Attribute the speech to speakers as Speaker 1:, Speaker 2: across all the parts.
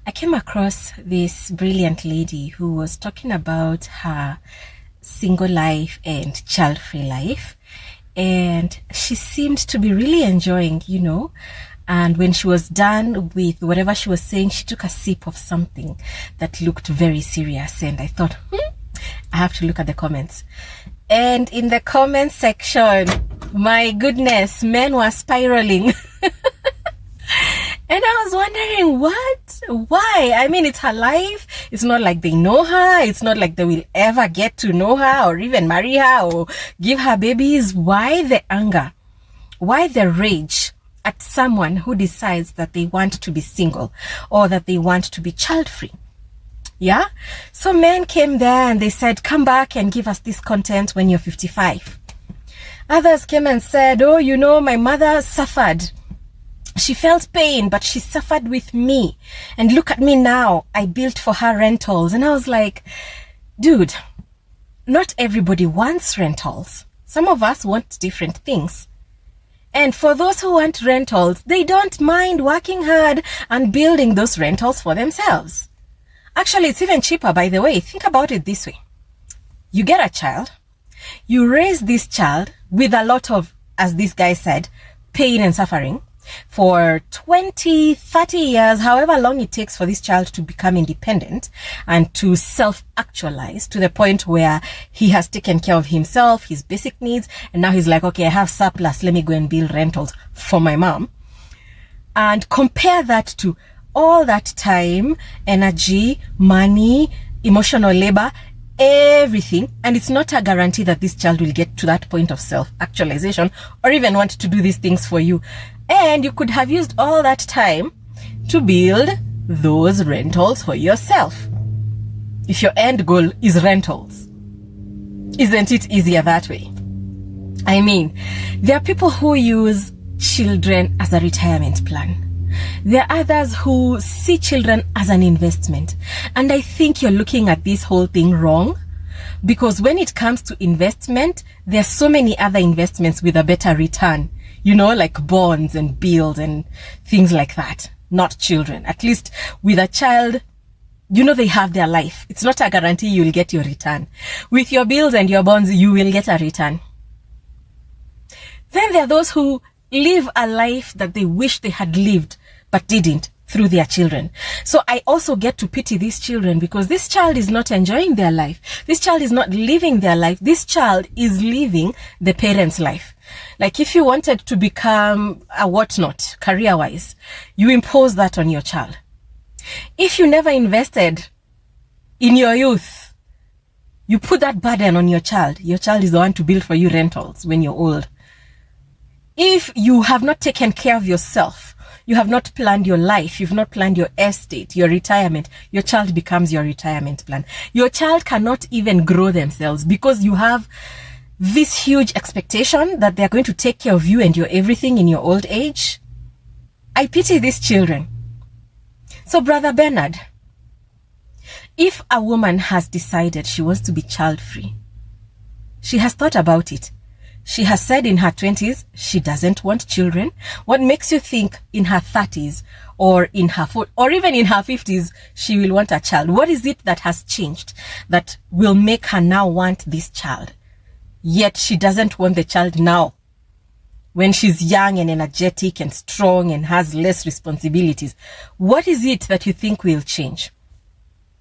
Speaker 1: I came across this brilliant lady who was talking about her single life and child-free life. And she seemed to be really enjoying. And when she was done with whatever she was saying, she took a sip of something that looked very serious. And I thought, I have to look at the comments. And in the comment section, my goodness, men were spiraling. And I was wondering, what? Why? I mean, it's her life. It's not like they know her. It's not like they will ever get to know her or even marry her or give her babies. Why the anger? Why the rage at someone who decides that they want to be single or that they want to be child-free? Yeah? So men came there and they said, come back and give us this content when you're 55. Others came and said, oh, my mother suffered. She felt pain, but she suffered with me. And look at me now. I built for her rentals. And I was like, dude, not everybody wants rentals. Some of us want different things. And for those who want rentals, they don't mind working hard and building those rentals for themselves. Actually, it's even cheaper, by the way. Think about it this way. You get a child. You raise this child with a lot of, as this guy said, pain and suffering for 20, 30 years, however long it takes for this child to become independent and to self-actualize to the point where he has taken care of himself, his basic needs, and now he's like, okay, I have surplus, let me go and build rentals for my mom. And compare that to all that time, energy, money, emotional labor, everything, and it's not a guarantee that this child will get to that point of self-actualization or even want to do these things for you. And you could have used all that time to build those rentals for yourself. If your end goal is rentals, isn't it easier that way? I mean, there are people who use children as a retirement plan. There are others who see children as an investment. And I think you're looking at this whole thing wrong, because when it comes to investment, there are so many other investments with a better return, like bonds and bills and things like that. Not children. At least with a child, they have their life. It's not a guarantee you'll get your return. With your bills and your bonds, you will get a return. Then there are those who live a life that they wish they had lived but didn't through their children. So I also get to pity these children, because this child is not enjoying their life. This child is not living their life. This child is living the parents' life. Like if you wanted to become a whatnot career-wise, you impose that on your child. If you never invested in your youth, you put that burden on your child. Your child is the one to build for you rentals when you're old. If you have not taken care of yourself, you have not planned your life, you've not planned your estate, your retirement, your child becomes your retirement plan. Your child cannot even grow themselves because you have this huge expectation that they're going to take care of you and your everything in your old age. I pity these children. So, Brother Bernard, if a woman has decided she wants to be child-free, she has thought about it. She has said in her 20s she doesn't want children. What makes you think in her 30s or in her 40s or even in her 50s she will want a child? What is it that has changed that will make her now want this child? Yet she doesn't want the child now, when she's young and energetic and strong and has less responsibilities. What is it that you think will change?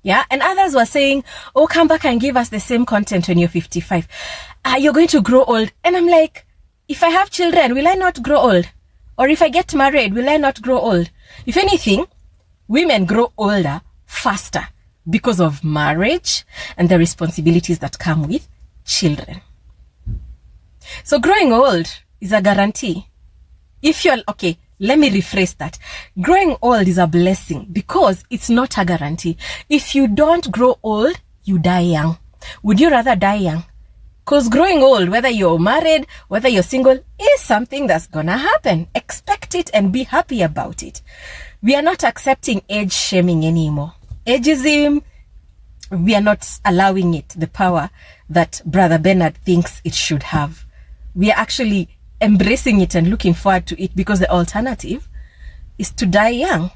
Speaker 1: Yeah, and others were saying, oh, come back and give us the same content when you're 55. You're going to grow old. And I'm like, if I have children, will I not grow old? Or if I get married, will I not grow old? If anything, women grow older faster because of marriage and the responsibilities that come with children. So growing old is a guarantee. If you're, okay, let me rephrase that. Growing old is a blessing because it's not a guarantee. If you don't grow old, you die young. Would you rather die young? Because growing old, whether you're married, whether you're single, is something that's gonna happen. Expect it and be happy about it. We are not accepting age shaming anymore. Ageism, we are not allowing it the power that Brother Bernard thinks it should have. We are actually embracing it and looking forward to it, because the alternative is to die young.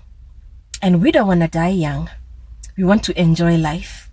Speaker 1: And we don't want to die young. We want to enjoy life.